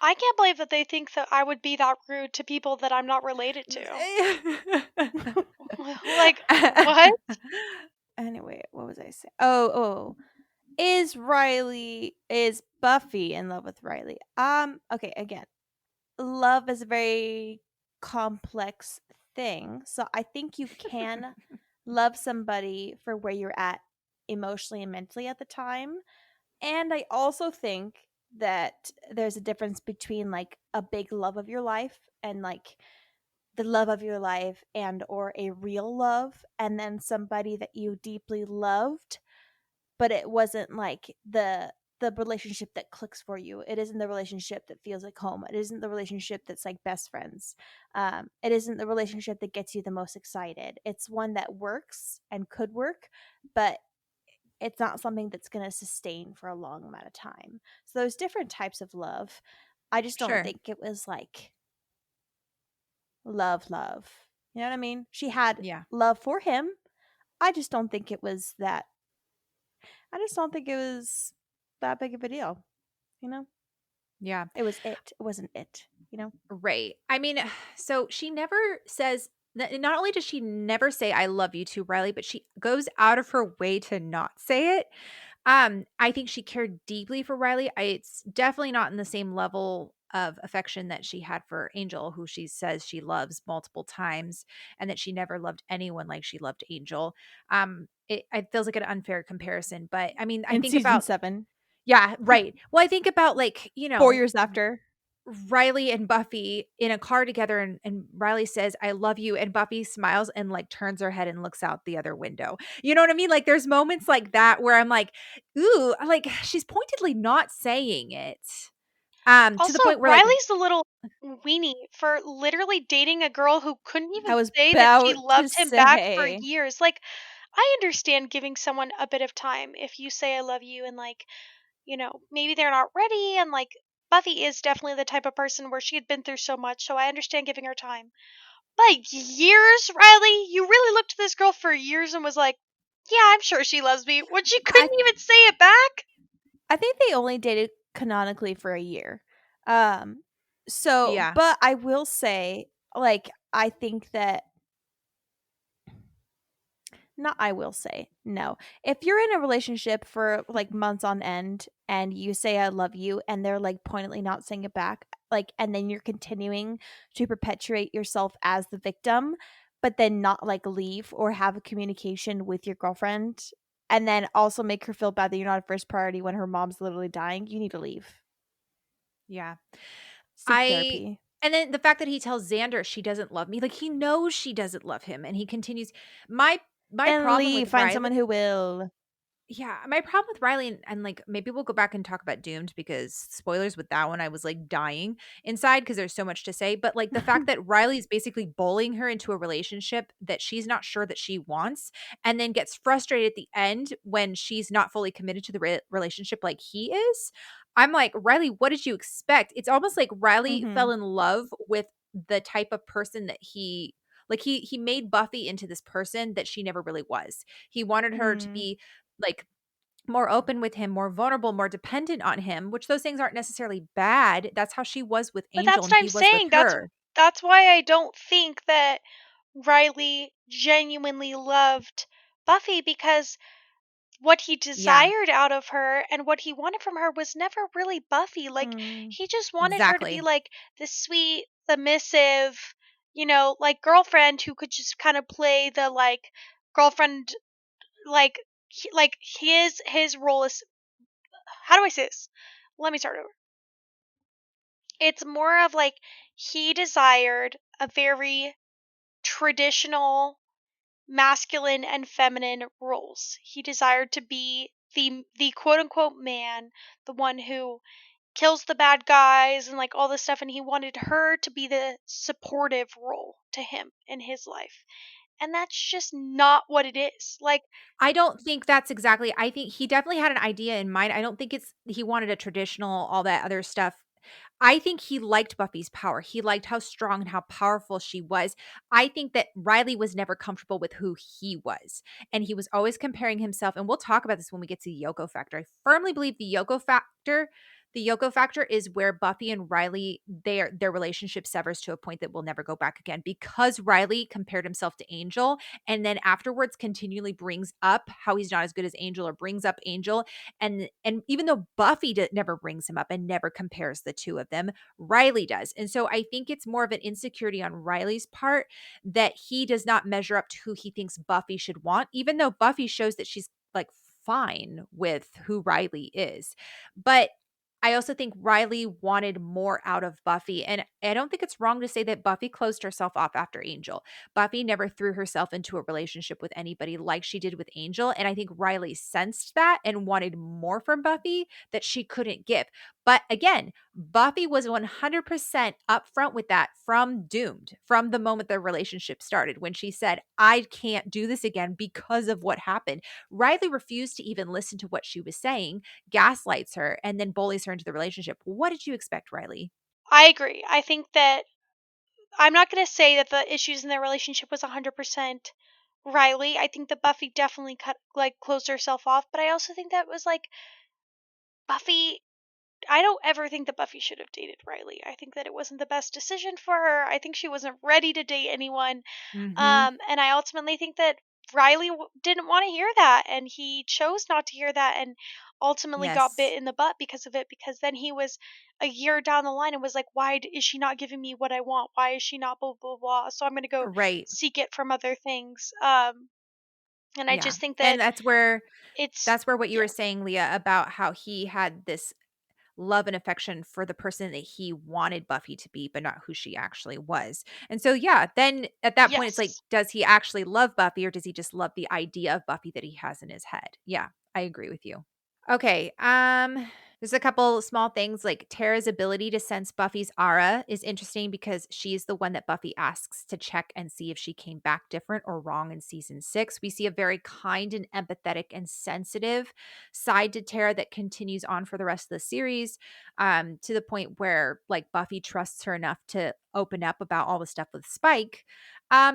I can't believe that they think that I would be that rude to people that I'm not related to. Like, what? Anyway, what was I saying? Oh, is Buffy in love with Riley? Okay, again, love is a very complex thing. So I think you can love somebody for where you're at emotionally and mentally at the time. And I also think that there's a difference between like a big love of your life and like the love of your life and or a real love, and then somebody that you deeply loved but it wasn't like the relationship that clicks for you. It isn't the relationship that feels like home. It isn't the relationship that's like best friends. It isn't the relationship that gets you the most excited. It's one that works and could work, but it's not something that's going to sustain for a long amount of time. So there's different types of love. I just don't Sure. think it was like love. You know what I mean? She had Yeah. love for him. I just don't think it was that I just don't think it was that big of a deal, you know? Yeah. It was it. It wasn't it, you know? Right. I mean, so she never says not only does she never say I love you to Riley, but she goes out of her way to not say it. I think she cared deeply for Riley. It's definitely not in the same level of affection that she had for Angel, who she says she loves multiple times, and that she never loved anyone like she loved Angel. It feels like an unfair comparison, but I mean, I In think season about 7, yeah, right. Well, I think about like 4 years after. Riley and Buffy in a car together and Riley says, I love you. And Buffy smiles and like turns her head and looks out the other window. You know what I mean? Like there's moments like that where I'm like, ooh, like she's pointedly not saying it. To the Also, point where like, Riley's a little weenie for literally dating a girl who couldn't even I was say that she about to loved him back for say, years. Like, I understand giving someone a bit of time if you say I love you and like, maybe they're not ready and like Buffy is definitely the type of person where she had been through so much, so I understand giving her time. But years, Riley, you really looked at this girl for years and was like, yeah, I'm sure she loves me when she I couldn't even say it back. I think they only dated canonically for a year. Um, so, yeah, but I will say, like, I think that not I will say, no. If you're in a relationship for like months on end and you say I love you and they're like pointedly not saying it back, like and then you're continuing to perpetuate yourself as the victim, but then not like leave or have a communication with your girlfriend and then also make her feel bad that you're not a first priority when her mom's literally dying, you need to leave. yeah. Seek I therapy. and then the fact that he tells Xander she doesn't love me, like he knows she doesn't love him, and he continues. My my Then problem with leave, find Riley someone who will. Yeah, my problem with Riley and, like, maybe we'll go back and talk about Doomed because spoilers with that one, I was, like, dying inside because there's so much to say, but, like, the fact that Riley's basically bullying her into a relationship that she's not sure that she wants and then gets frustrated at the end when she's not fully committed to the relationship like he is, I'm like, Riley, what did you expect? It's almost like Riley Mhm. fell in love with the type of person that he made Buffy into this person that she never really was. He wanted her to Mm. be like more open with him, more vulnerable, more dependent on him, which those things aren't necessarily bad. That's how she was with But Angel that's and what I'm he was with saying. her. That's why I don't think that Riley genuinely loved Buffy, because what he Yeah, desired out of her and what he wanted from her was never really Buffy. Like, Mm. he just wanted her to be exactly. like this sweet, submissive, like girlfriend who could just kind of play the like girlfriend, like like his role is, how do I say this? Let me start over. It's more of like he desired a very traditional masculine and feminine roles. He desired to be the quote unquote man, the one who kills the bad guys and like all this stuff, and he wanted her to be the supportive role to him in his life. And that's just not what it is. Like, I don't think that's exactly I think he definitely had an idea in mind. I don't think it's he wanted a traditional all that other stuff. I think he liked Buffy's power. He liked how strong and how powerful she was. I think that Riley was never comfortable with who he was. And he was always comparing himself. And we'll talk about this when we get to the Yoko factor. I firmly believe the Yoko factor is where Buffy and Riley, their relationship severs to a point that will never go back again because Riley compared himself to Angel and then afterwards continually brings up how he's not as good as Angel or brings up Angel and even though Buffy never brings him up and never compares the two of them, Riley does. And so I think it's more of an insecurity on Riley's part that he does not measure up to who he thinks Buffy should want, even though Buffy shows that she's like fine with who Riley is. But I also think Riley wanted more out of Buffy. And I don't think it's wrong to say that Buffy closed herself off after Angel. Buffy never threw herself into a relationship with anybody like she did with Angel. And I think Riley sensed that and wanted more from Buffy that she couldn't give. But again, Buffy was 100% upfront with that from Doomed, from the moment the relationship started, when she said, I can't do this again because of what happened. Riley refused to even listen to what she was saying, gaslights her, and then bullies her into the relationship. What did you expect, Riley? I agree. I think that I'm not going to say that the issues in their relationship was 100% Riley. I think that Buffy definitely closed herself off, but I also think that was like Buffy, I don't ever think that Buffy should have dated Riley. I think that it wasn't the best decision for her. I think she wasn't ready to date anyone. Mm-hmm. And I ultimately think that Riley didn't want to hear that, and he chose not to hear that, and ultimately got Yes. bit in the butt because of it. Because then he was a year down the line and was like, "Why is she not giving me what I want? Why is she not blah blah blah?" So I'm gonna go Right. seek it from other things. And I Yeah. just think And that it's that's where what you were yeah. saying, Leah, about how he had this love and affection for the person that he wanted Buffy to be, but not who she actually was. And so, yeah, then at that point, it's like, Yes. does he actually love Buffy or does he just love the idea of Buffy that he has in his head? Yeah, I agree with you. Okay. There's a couple small things like Tara's ability to sense Buffy's aura is interesting because she's the one that Buffy asks to check and see if she came back different or wrong in season 6. We see a very kind and empathetic and sensitive side to Tara that continues on for the rest of the series, to the point where like Buffy trusts her enough to open up about all the stuff with Spike.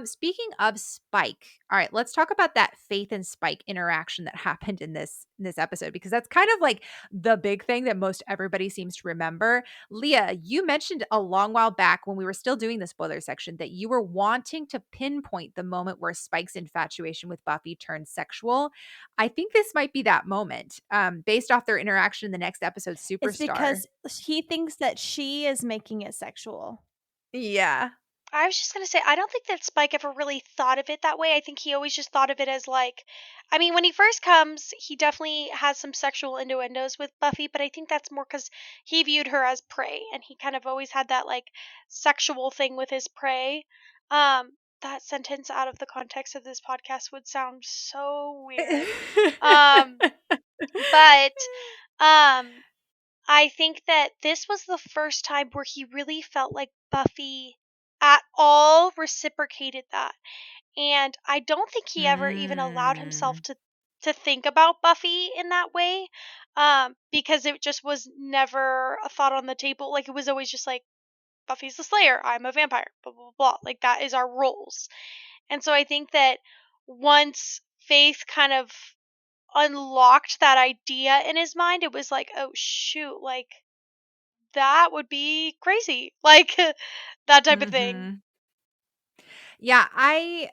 Speaking of Spike, all right, let's talk about that Faith and Spike interaction that happened in this episode because that's kind of like the big thing that most everybody seems to remember. Leah, you mentioned a long while back when we were still doing the spoiler section that you were wanting to pinpoint the moment where Spike's infatuation with Buffy turned sexual. I think this might be that moment, based off their interaction in the next episode, It's Superstar. because he thinks that she is making it sexual. Yeah. I was just gonna say, I don't think that Spike ever really thought of it that way. I think he always just thought of it as like, I mean, when he first comes, he definitely has some sexual innuendos with Buffy, but I think that's more because he viewed her as prey, and he kind of always had that like sexual thing with his prey. That sentence out of the context of this podcast would sound so weird. Um, but um, I think that this was the first time where he really felt like Buffy at all reciprocated that. And I don't think he ever even allowed himself Mm. to to think about Buffy in that way, because it just was never a thought on the table. Like, it was always just like, Buffy's the Slayer, I'm a vampire, blah, blah, blah. Like, that is our roles. And so I think that once Faith kind of unlocked that idea in his mind, it was like, oh shoot, like, that would be crazy. Like, that type of thing. Mhm. Yeah, I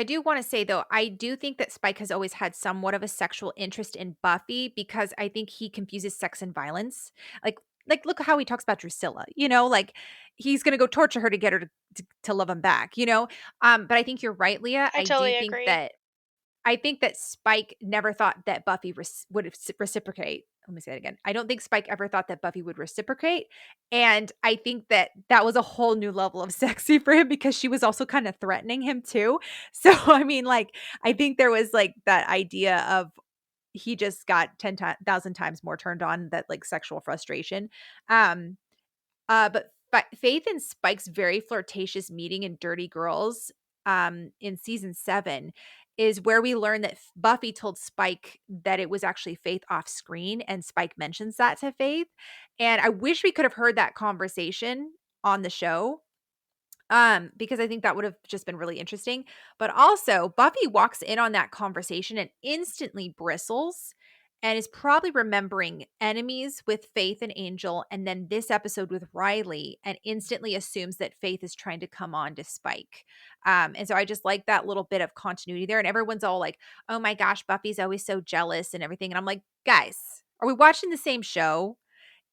do wanna say, though, I do think that Spike has always had somewhat of a sexual interest in Buffy because I think he confuses sex and violence. Like, look at how he talks about Drusilla, like, he's gonna go torture her to get her to love him back, But I think you're right, Leah. I totally agree. I think that Spike never thought that Buffy would reciprocate. Let me say it again. I don't think Spike ever thought that Buffy would reciprocate, and I think that that was a whole new level of sexy for him because she was also kind of threatening him too. So, I mean, like, I think there was like that idea of he just got 10,000 times more turned on, that like sexual frustration. Um, but Faith and Spike's very flirtatious meeting in Dirty Girls, in season 7 is where we learn that Buffy told Spike that it was actually Faith off screen, and Spike mentions that to Faith. And I wish we could have heard that conversation on the show, because I think that would have just been really interesting. But also, Buffy walks in on that conversation and instantly bristles and is probably remembering enemies with Faith and Angel, and then this episode with Riley, and instantly assumes that Faith is trying to come on to Spike. And so I just like that little bit of continuity there. And everyone's all like, oh my gosh, Buffy's always so jealous and everything. And I'm like, guys, are we watching the same show?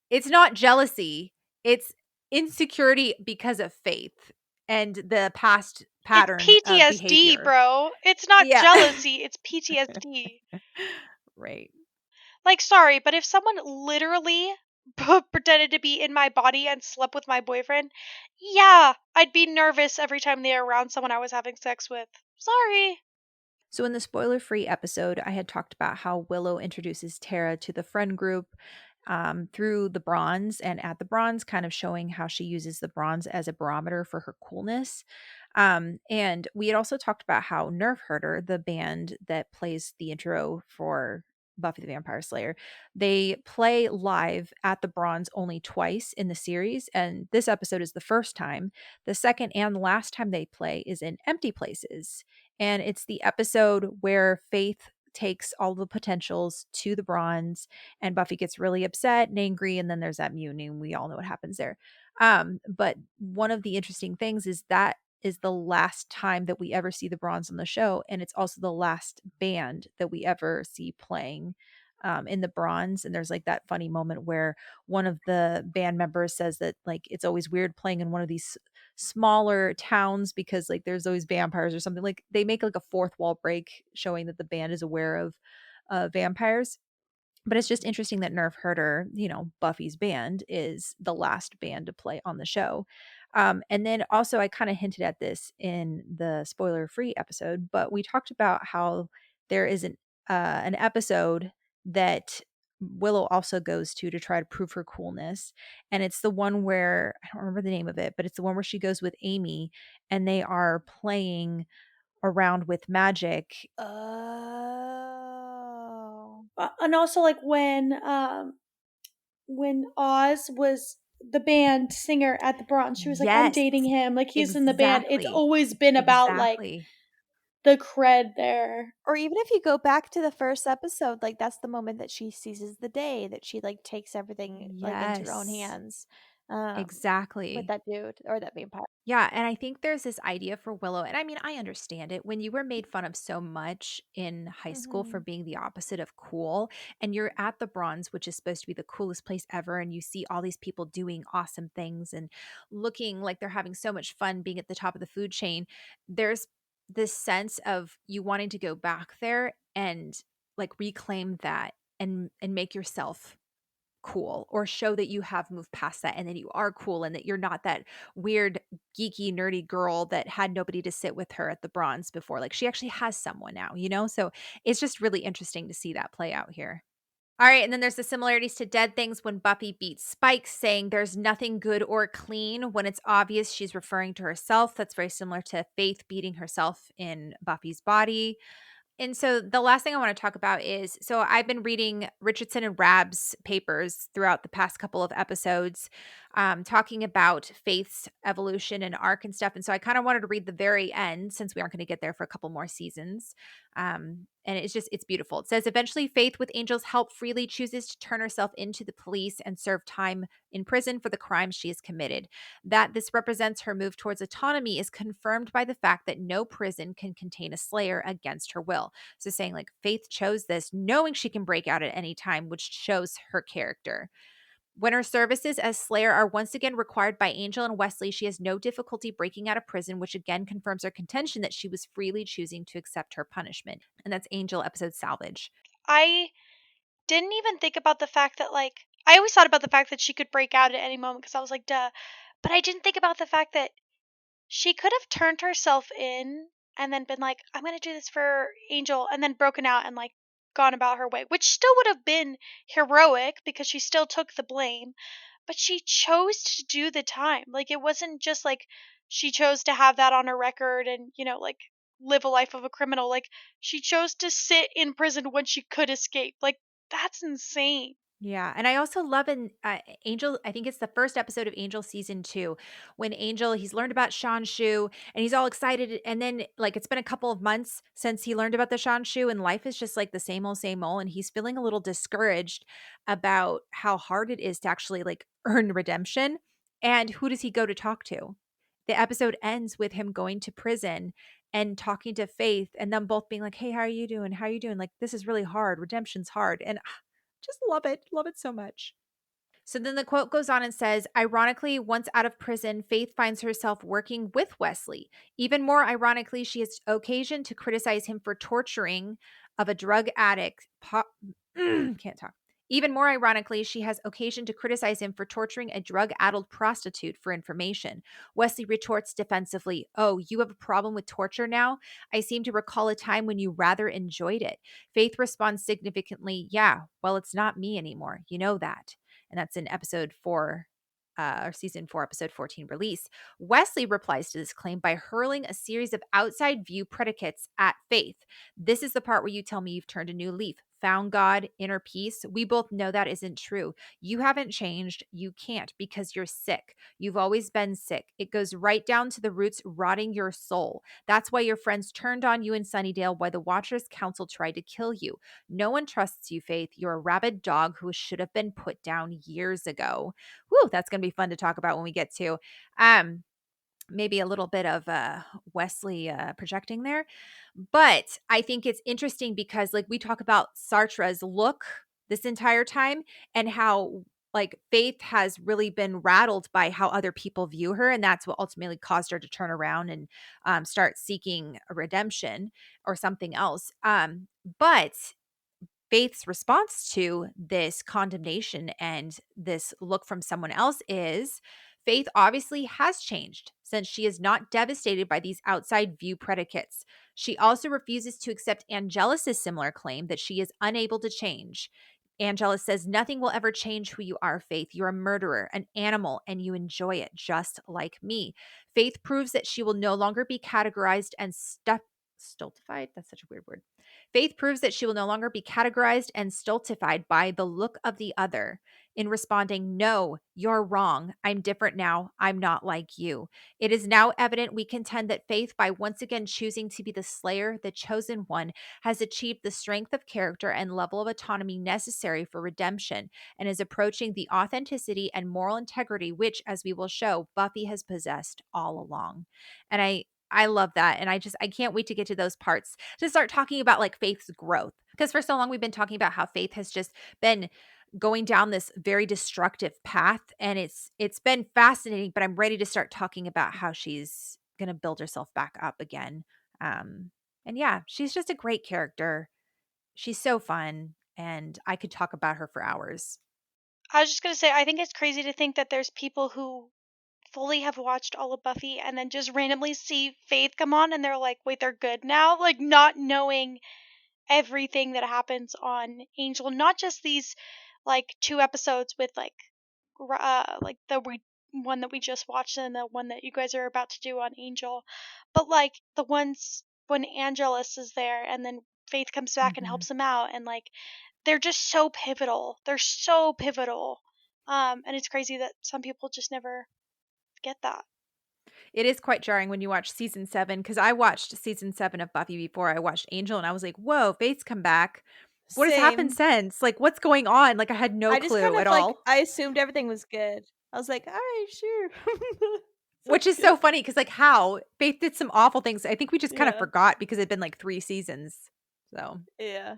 It's not jealousy. It's insecurity because of Faith and the past It's pattern of PTSD, behavior. bro. It's not Yeah. jealousy, it's PTSD. Right. Like, sorry, but if someone literally pretended to be in my body and slept with my boyfriend, yeah, I'd be nervous every time they were around someone I was having sex with. Sorry. So in the spoiler-free episode, I had talked about how Willow introduces Tara to the friend group through the bronze, and at the bronze, kind of showing how she uses the bronze as a barometer for her coolness. And we had also talked about how Nerf Herder, the band that plays the intro for Buffy the Vampire Slayer, they play live at the bronze only twice in the series, and this episode is the first time. The second and last time they play is in Empty Places, and it's the episode where Faith takes all the potentials to the bronze and Buffy gets really upset and angry, and then there's that mutiny, and we all know what happens there. But one of the interesting things is that is the last time that we ever see the bronze on the show, and it's also the last band that we ever see playing in the bronze. And there's like that funny moment where one of the band members says that like it's always weird playing in one of these smaller towns because like there's always vampires or something. Like they make like a fourth wall break showing that the band is aware of vampires. But it's just interesting that Nerf Herder, Buffy's band, is the last band to play on the show. And then also, I kind of hinted at this in the spoiler-free episode, but we talked about how there is an episode that Willow also goes to try to prove her coolness. And it's the one where, I don't remember the name of it, but it's the one where she goes with Amy and they are playing around with magic. Oh. And also like when Oz was the band singer at the Bronze, she was like, I'm Yes. dating him. Like he's in the band. It's Exactly. always been about like Exactly. the cred there. Or even if you go back to the first episode, like that's the moment that she seizes the day, that she like takes everything like into her own Yes. hands. With Exactly. that dude or that vampire. Yeah, and I think there's this idea for Willow, and I mean, I understand it. When you were made fun of so much in high school for Mhm. being the opposite of cool, and you're at the Bronze, which is supposed to be the coolest place ever, and you see all these people doing awesome things and looking like they're having so much fun being at the top of the food chain, there's this sense of you wanting to go back there and like reclaim that and make yourself cool, or show that you have moved past that and that you are cool and that you're not that weird geeky nerdy girl that had nobody to sit with her at the Bronze before. Like she actually has someone now, so it's just really interesting to see that play out here. All right, and then there's the similarities to Dead Things when Buffy beats Spike, saying there's nothing good or clean. When it's obvious she's referring to herself. That's very similar to Faith beating herself in Buffy's body. And so the last thing I want to talk about is, so I've been reading Richardson and Rabb's papers throughout the past couple of episodes, talking about Faith's evolution and arc and stuff. And so I kind of wanted to read the very end since we aren't going to get there for a couple more seasons. And it's beautiful. It says, eventually Faith, with Angel's help, freely chooses to turn herself into the police and serve time in prison for the crimes she has committed. That this represents her move towards autonomy is confirmed by the fact that no prison can contain a slayer against her will. So saying like Faith chose this knowing she can break out at any time, which shows her character. When her services as Slayer are once again required by Angel and Wesley, she has no difficulty breaking out of prison, which again confirms her contention that she was freely choosing to accept her punishment. And that's Angel episode Salvage. I didn't even think about the fact that, like, I always thought about the fact that she could break out at any moment because I was like, duh. But I didn't think about the fact that she could have turned herself in and then been like, I'm going to do this for Angel, and then broken out and, like, gone about her way, which still would have been heroic because she still took the blame. But she chose to do the time. Like, it wasn't just like she chose to have that on her record and, like, live a life of a criminal. Like, she chose to sit in prison when she could escape. Like, that's insane. Yeah, and I also love in Angel. I think it's the first episode of Angel season 2 when Angel he's learned about Shanshu and he's all excited, and then like it's been a couple of months since he learned about the Shanshu, and life is just like the same old, and he's feeling a little discouraged about how hard it is to actually like earn redemption. And who does he go to talk to? The episode ends with him going to prison and talking to Faith, and them both being like, "Hey, how are you doing? How are you doing? Like this is really hard. Redemption's hard." And just love it so much. So then the quote goes on and says, ironically, once out of prison, Faith finds herself working with Wesley. Even more ironically, she has occasion to criticize him for torturing of a drug addict. Can't talk. Even more ironically, she has occasion to criticize him for torturing a drug-addled prostitute for information. Wesley retorts defensively, oh, you have a problem with torture now? I seem to recall a time when you rather enjoyed it. Faith responds significantly, yeah, well, it's not me anymore. You know that. And that's in episode 4, or season 4, episode 14 release. Wesley replies to this claim by hurling a series of outside view predicates at Faith. This is the part where you tell me you've turned a new leaf. Found God, inner peace. We both know that isn't true. You haven't changed. You can't because you're sick. You've always been sick. It goes right down to the roots, rotting your soul. That's why your friends turned on you in Sunnydale, why the Watchers Council tried to kill you. No one trusts you, Faith. You're a rabid dog who should have been put down years ago. Whew, that's going to be fun to talk about when we get to maybe a little bit of Wesley projecting there. But I think it's interesting because like we talk about Sartra's look this entire time and how like Faith has really been rattled by how other people view her. And that's what ultimately caused her to turn around and start seeking a redemption or something else. But Faith's response to this condemnation and this look from someone else is Faith obviously has changed since she is not devastated by these outside view predicates. She also refuses to accept Angelus' similar claim that she is unable to change. Angelus says, nothing will ever change who you are, Faith. You're a murderer, an animal, and you enjoy it just like me. Faith proves that she will no longer be categorized and stultified. That's such a weird word. Faith proves that she will no longer be categorized and stultified by the look of the other in responding, no, you're wrong. I'm different now. I'm not like you. It is now evident we contend that Faith, by once again choosing to be the slayer, the chosen one, has achieved the strength of character and level of autonomy necessary for redemption and is approaching the authenticity and moral integrity which, as we will show, Buffy has possessed all along. And I love that. And I can't wait to get to those parts to start talking about like Faith's growth. Because for so long we've been talking about how Faith has just been going down this very destructive path. And it's been fascinating, but I'm ready to start talking about how she's gonna build herself back up again. And yeah, she's just a great character. She's so fun. And I could talk about her for hours. I was just going to say, I think it's crazy to think that there's people who fully have watched all of Buffy and then just randomly see Faith come on and they're like, wait, they're good now? Like, not knowing everything that happens on Angel, not just these like 2 episodes with like one that we just watched and the one that you guys are about to do on Angel, but like the ones when Angelus is there and then Faith comes back and helps him out, and like they're just so pivotal. They're so pivotal. And it's crazy that some people just never get that. It is quite jarring when you watch season 7, because I watched season 7 of Buffy before I watched Angel, and I was like, whoa, Faith's come back. What has happened Same. since? Like, what's going on? Like, I had no I just kind clue at of like all. I assumed everything was good. I was like, all right, sure. Which is so funny because, like, how Faith did some awful things. I think we just kind of Yeah. forgot because it'd been like 3 seasons. So, Yeah.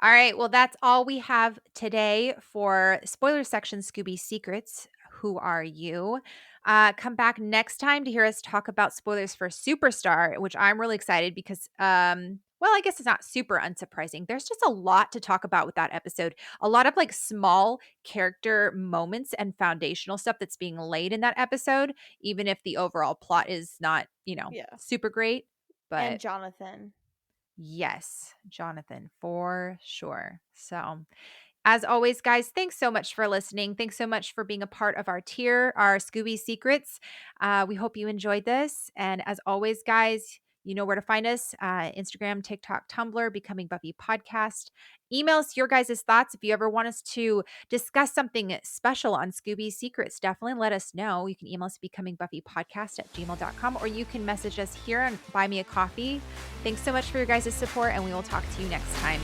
all right. Well, that's all we have today for spoiler section Scooby Secrets. Who are you? Come back next time to hear us talk about spoilers for Superstar, which I'm really excited because, well, I guess it's not super unsurprising. There's just a lot to talk about with that episode. A lot of like small character moments and foundational stuff that's being laid in that episode, even if the overall plot is not, Yeah. super great. But And Jonathan. yes, Jonathan, for sure. So, as always, guys, thanks so much for listening. Thanks so much for being a part of our tier, our Scooby Secrets. We hope you enjoyed this. And as always, guys, you know where to find us: Instagram, TikTok, Tumblr, Becoming Buffy Podcast. Email us your guys' thoughts. If you ever want us to discuss something special on Scooby Secrets, definitely let us know. You can email us at becomingbuffypodcast@gmail.com, or you can message us here and buy me a coffee. Thanks so much for your guys' support, and we will talk to you next time.